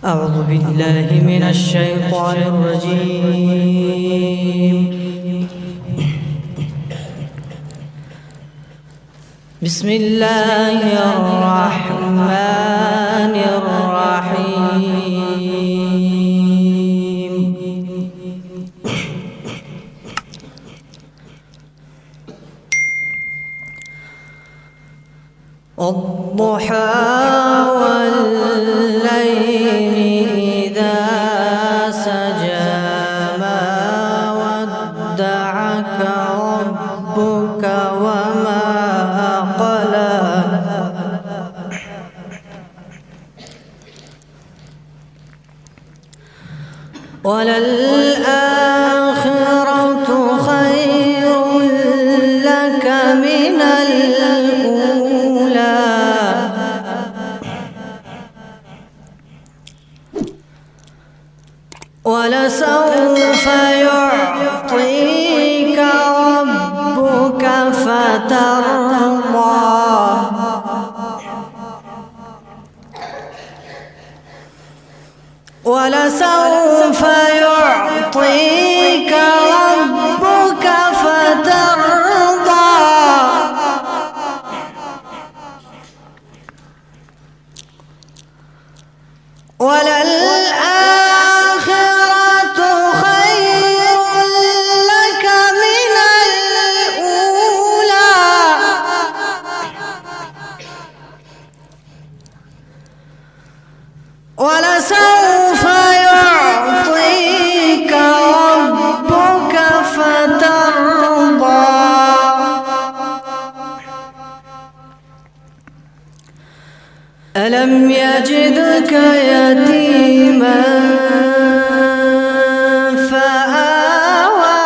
أعوذ بالله من الشيطان الرجيم. بسم الله الرحمن الرحيم. والضحى والليل إذا سجى ما ودعك ربك وما قلى وللآخرة خير لك من الأولى ولسوف يعطيك ربك فترضى ولسوف يعطيك ربك فترضى وللآخرة خير لك من الأولى ولسوف يعطيك ربك فترضى ألم يجدك يتيما فآوى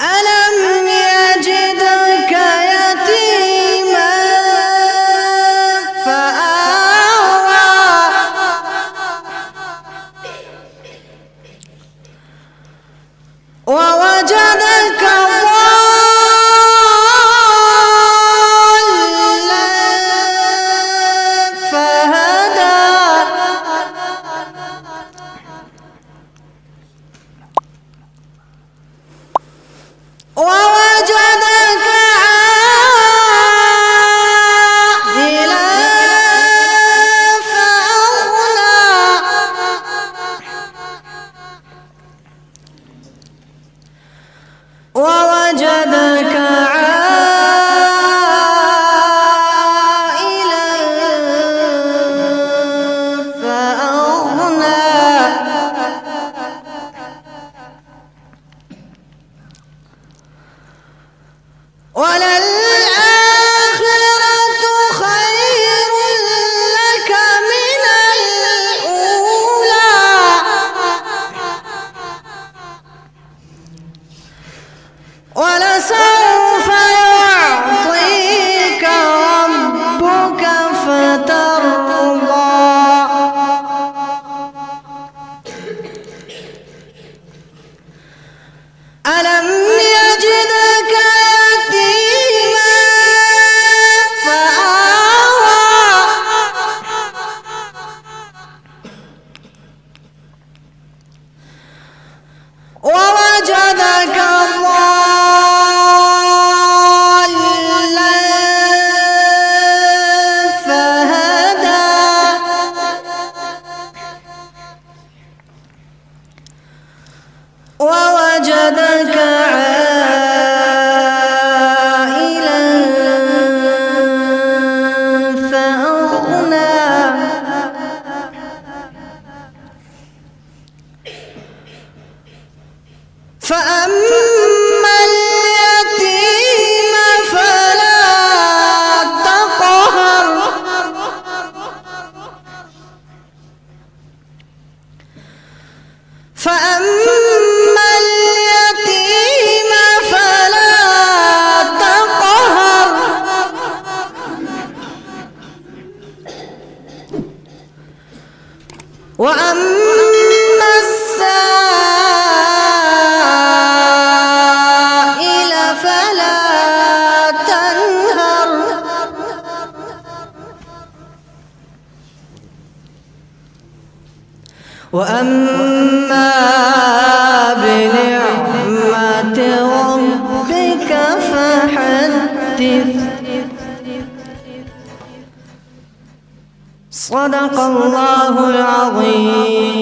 ألم يجدك يتيما فآوى ووجدك ضالا وأما بنعمة ربك فحدث. صدق الله العظيم.